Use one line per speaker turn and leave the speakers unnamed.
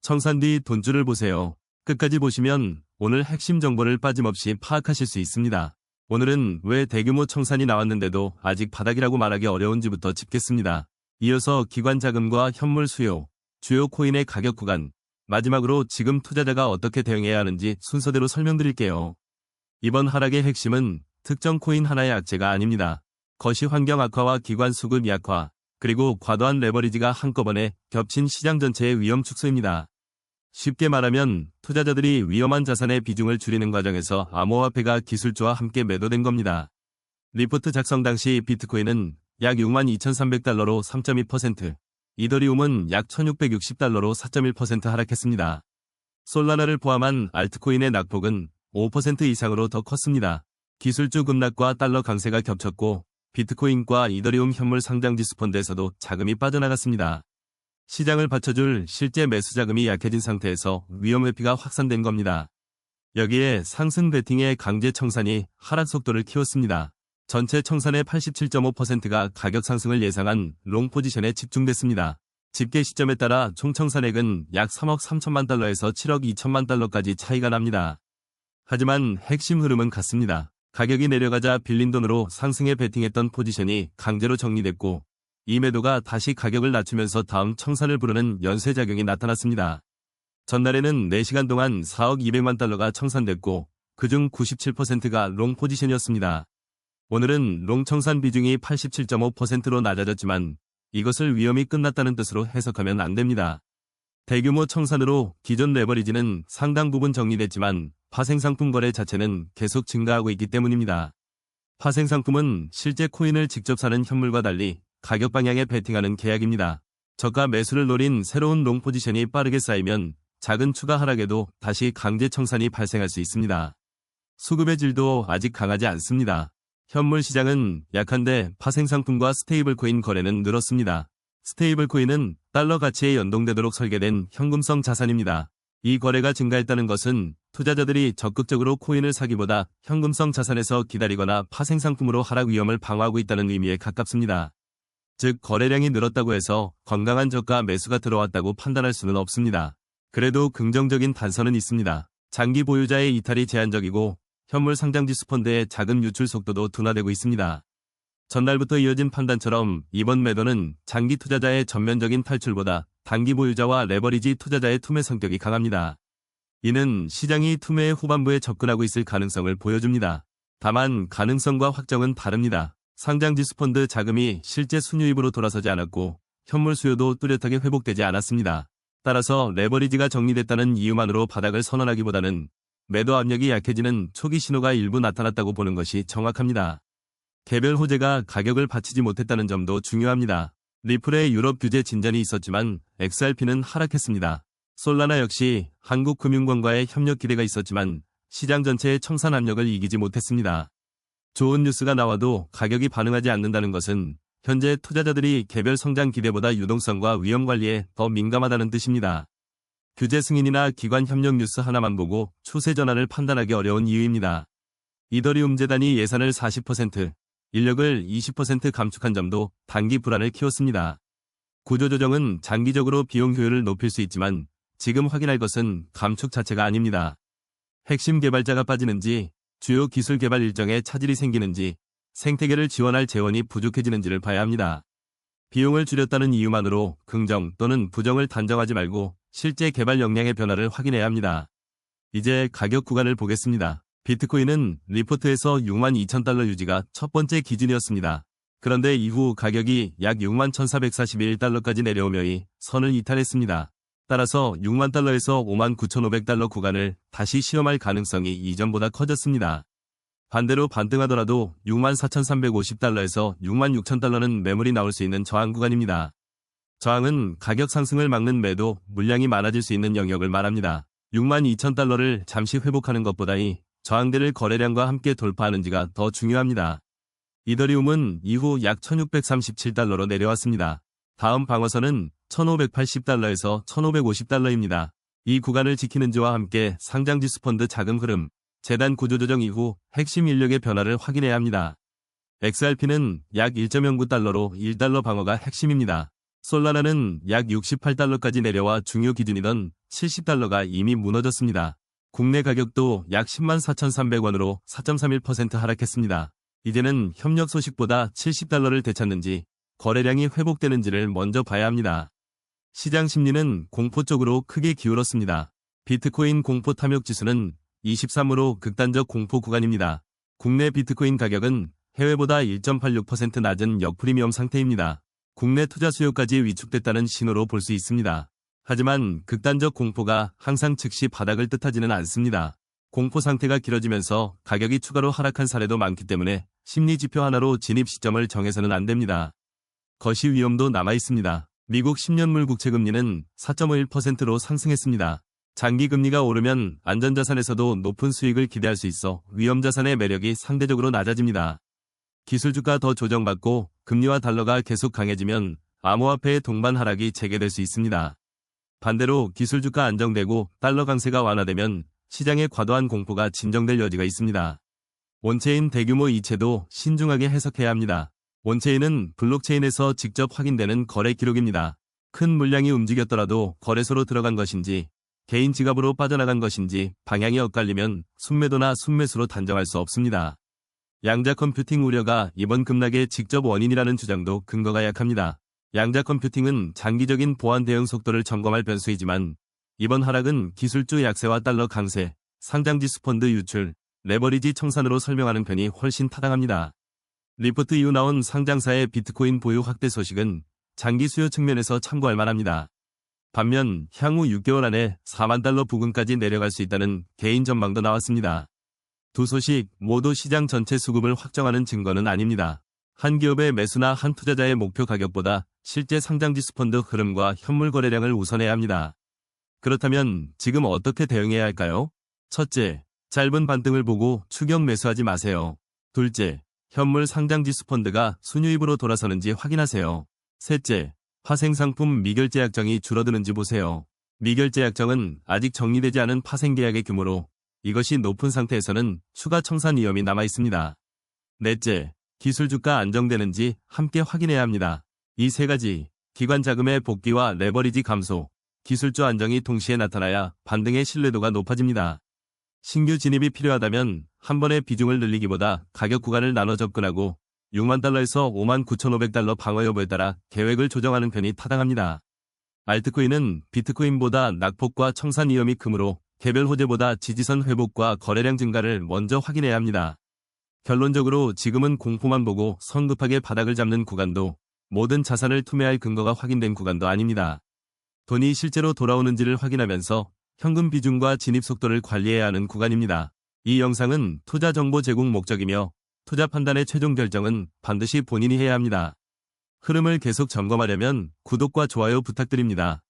청산 뒤 돈줄을 보세요. 끝까지 보시면 오늘 핵심 정보를 빠짐없이 파악하실 수 있습니다. 오늘은 왜 대규모 청산이 나왔는데도 아직 바닥이라고 말하기 어려운지부터 짚겠습니다. 이어서 기관 자금과 현물 수요, 주요 코인의 가격 구간, 마지막으로 지금 투자자가 어떻게 대응해야 하는지 순서대로 설명드릴게요. 이번 하락의 핵심은 특정 코인 하나의 악재가 아닙니다. 거시 환경 악화와 기관 수급 약화, 그리고 과도한 레버리지가 한꺼번에 겹친 시장 전체의 위험 축소입니다. 쉽게 말하면 투자자들이 위험한 자산의 비중을 줄이는 과정에서 암호화폐가 기술주와 함께 매도된 겁니다. 리포트 작성 당시 비트코인은 약 62,300달러로 3.2%, 이더리움은 약 1,660달러로 4.1% 하락했습니다. 솔라나를 포함한 알트코인의 낙폭은 5% 이상으로 더 컸습니다. 기술주 급락과 달러 강세가 겹쳤고 비트코인과 이더리움 현물 상장지수 펀드에서도 자금이 빠져나갔습니다. 시장을 받쳐줄 실제 매수 자금이 약해진 상태에서 위험 회피가 확산된 겁니다. 여기에 상승 베팅의 강제 청산이 하락 속도를 키웠습니다. 전체 청산의 87.5%가 가격 상승을 예상한 롱 포지션에 집중됐습니다. 집계 시점에 따라 총 청산액은 약 3억 3천만 달러에서 7억 2천만 달러까지 차이가 납니다. 하지만 핵심 흐름은 같습니다. 가격이 내려가자 빌린 돈으로 상승에 베팅했던 포지션이 강제로 정리됐고 이 매도가 다시 가격을 낮추면서 다음 청산을 부르는 연쇄작용이 나타났습니다. 전날에는 4시간 동안 4억 200만 달러가 청산됐고 그중 97%가 롱 포지션이었습니다. 오늘은 롱 청산 비중이 87.5%로 낮아졌지만 이것을 위험이 끝났다는 뜻으로 해석하면 안 됩니다. 대규모 청산으로 기존 레버리지는 상당 부분 정리됐지만 파생상품 거래 자체는 계속 증가하고 있기 때문입니다. 파생상품은 실제 코인을 직접 사는 현물과 달리 가격 방향에 베팅하는 계약입니다. 저가 매수를 노린 새로운 롱 포지션이 빠르게 쌓이면 작은 추가 하락에도 다시 강제 청산이 발생할 수 있습니다. 수급의 질도 아직 강하지 않습니다. 현물 시장은 약한데 파생상품과 스테이블코인 거래는 늘었습니다. 스테이블코인은 달러 가치에 연동되도록 설계된 현금성 자산입니다. 이 거래가 증가했다는 것은 투자자들이 적극적으로 코인을 사기보다 현금성 자산에서 기다리거나 파생상품으로 하락 위험을 방어하고 있다는 의미에 가깝습니다. 즉 거래량이 늘었다고 해서 건강한 저가 매수가 들어왔다고 판단할 수는 없습니다. 그래도 긍정적인 단서는 있습니다. 장기 보유자의 이탈이 제한적이고 현물 상장지수 펀드의 자금 유출 속도도 둔화되고 있습니다. 전날부터 이어진 판단처럼 이번 매도는 장기 투자자의 전면적인 탈출보다 단기 보유자와 레버리지 투자자의 투매 성격이 강합니다. 이는 시장이 투매의 후반부에 접근하고 있을 가능성을 보여줍니다. 다만 가능성과 확정은 다릅니다. 상장지수 펀드 자금이 실제 순유입으로 돌아서지 않았고 현물 수요도 뚜렷하게 회복되지 않았습니다. 따라서 레버리지가 정리됐다는 이유만으로 바닥을 선언하기보다는 매도 압력이 약해지는 초기 신호가 일부 나타났다고 보는 것이 정확합니다. 개별 호재가 가격을 받치지 못했다는 점도 중요합니다. 리플의 유럽 규제 진전이 있었지만 XRP는 하락했습니다. 솔라나 역시 한국금융권과의 협력 기대가 있었지만 시장 전체의 청산 압력을 이기지 못했습니다. 좋은 뉴스가 나와도 가격이 반응하지 않는다는 것은 현재 투자자들이 개별 성장 기대보다 유동성과 위험 관리에 더 민감하다는 뜻입니다. 규제 승인이나 기관 협력 뉴스 하나만 보고 추세 전환을 판단하기 어려운 이유입니다. 이더리움 재단이 예산을 40%, 인력을 20% 감축한 점도 단기 불안을 키웠습니다. 구조조정은 장기적으로 비용 효율을 높일 수 있지만 지금 확인할 것은 감축 자체가 아닙니다. 핵심 개발자가 빠지는지, 주요 기술 개발 일정에 차질이 생기는지, 생태계를 지원할 재원이 부족해지는지를 봐야 합니다. 비용을 줄였다는 이유만으로 긍정 또는 부정을 단정하지 말고 실제 개발 역량의 변화를 확인해야 합니다. 이제 가격 구간을 보겠습니다. 비트코인은 리포트에서 62,000달러 유지가 첫 번째 기준이었습니다. 그런데 이후 가격이 약 61,441달러까지 내려오며 이 선을 이탈했습니다. 따라서 6만 달러에서 59,500달러 구간을 다시 시험할 가능성이 이전보다 커졌습니다. 반대로 반등하더라도 64,350달러에서 66,000달러는 매물이 나올 수 있는 저항 구간입니다. 저항은 가격 상승을 막는 매도, 물량이 많아질 수 있는 영역을 말합니다. 62,000달러를 잠시 회복하는 것보다 이 저항대를 거래량과 함께 돌파하는지가 더 중요합니다. 이더리움은 이후 약 1,637달러로 내려왔습니다. 다음 방어선은 1,580달러에서 1,550달러입니다. 이 구간을 지키는지와 함께 상장지수 펀드 자금 흐름, 재단 구조조정 이후 핵심 인력의 변화를 확인해야 합니다. XRP는 약 1.09달러로 1달러 방어가 핵심입니다. 솔라나는 약 68달러까지 내려와 중요 기준이던 70달러가 이미 무너졌습니다. 국내 가격도 약 104,300원으로 4.31% 하락했습니다. 이제는 협력 소식보다 70달러를 되찾는지 거래량이 회복되는지를 먼저 봐야 합니다. 시장 심리는 공포 쪽으로 크게 기울었습니다. 비트코인 공포 탐욕 지수는 23으로 극단적 공포 구간입니다. 국내 비트코인 가격은 해외보다 1.86% 낮은 역프리미엄 상태입니다. 국내 투자 수요까지 위축됐다는 신호로 볼 수 있습니다. 하지만 극단적 공포가 항상 즉시 바닥을 뜻하지는 않습니다. 공포 상태가 길어지면서 가격이 추가로 하락한 사례도 많기 때문에 심리 지표 하나로 진입 시점을 정해서는 안 됩니다. 거시 위험도 남아 있습니다. 미국 10년물 국채금리는 4.51%로 상승했습니다. 장기 금리가 오르면 안전자산에서도 높은 수익을 기대할 수 있어 위험자산의 매력이 상대적으로 낮아집니다. 기술주가 더 조정받고 금리와 달러가 계속 강해지면 암호화폐의 동반 하락이 재개될 수 있습니다. 반대로 기술주가 안정되고 달러 강세가 완화되면 시장의 과도한 공포가 진정될 여지가 있습니다. 온체인 대규모 이체도 신중하게 해석해야 합니다. 온체인은 블록체인에서 직접 확인되는 거래 기록입니다. 큰 물량이 움직였더라도 거래소로 들어간 것인지 개인 지갑으로 빠져나간 것인지 방향이 엇갈리면 순매도나 순매수로 단정할 수 없습니다. 양자 컴퓨팅 우려가 이번 급락의 직접 원인이라는 주장도 근거가 약합니다. 양자 컴퓨팅은 장기적인 보안 대응 속도를 점검할 변수이지만 이번 하락은 기술주 약세와 달러 강세, 상장지수 펀드 유출, 레버리지 청산으로 설명하는 편이 훨씬 타당합니다. 리포트 이후 나온 상장사의 비트코인 보유 확대 소식은 장기 수요 측면에서 참고할 만합니다. 반면 향후 6개월 안에 4만 달러 부근까지 내려갈 수 있다는 개인 전망도 나왔습니다. 두 소식 모두 시장 전체 수급을 확정하는 증거는 아닙니다. 한 기업의 매수나 한 투자자의 목표 가격보다 실제 상장지수 펀드 흐름과 현물 거래량을 우선해야 합니다. 그렇다면 지금 어떻게 대응해야 할까요? 첫째, 짧은 반등을 보고 추격 매수하지 마세요. 둘째, 현물 상장지수 펀드가 순유입으로 돌아서는지 확인하세요. 셋째, 파생상품 미결제 약정이 줄어드는지 보세요. 미결제 약정은 아직 정리되지 않은 파생계약의 규모로 이것이 높은 상태에서는 추가 청산 위험이 남아 있습니다. 넷째, 기술주가 안정되는지 함께 확인해야 합니다. 이 세 가지, 기관 자금의 복귀와 레버리지 감소, 기술주 안정이 동시에 나타나야 반등의 신뢰도가 높아집니다. 신규 진입이 필요하다면 한 번에 비중을 늘리기보다 가격 구간을 나눠 접근하고 6만 달러에서 5만 9,500달러 방어 여부에 따라 계획을 조정하는 편이 타당합니다. 알트코인은 비트코인보다 낙폭과 청산 위험이 크므로 개별 호재보다 지지선 회복과 거래량 증가를 먼저 확인해야 합니다. 결론적으로 지금은 공포만 보고 성급하게 바닥을 잡는 구간도 모든 자산을 투매할 근거가 확인된 구간도 아닙니다. 돈이 실제로 돌아오는지를 확인하면서 현금 비중과 진입 속도를 관리해야 하는 구간입니다. 이 영상은 투자 정보 제공 목적이며 투자 판단의 최종 결정은 반드시 본인이 해야 합니다. 흐름을 계속 점검하려면 구독과 좋아요 부탁드립니다.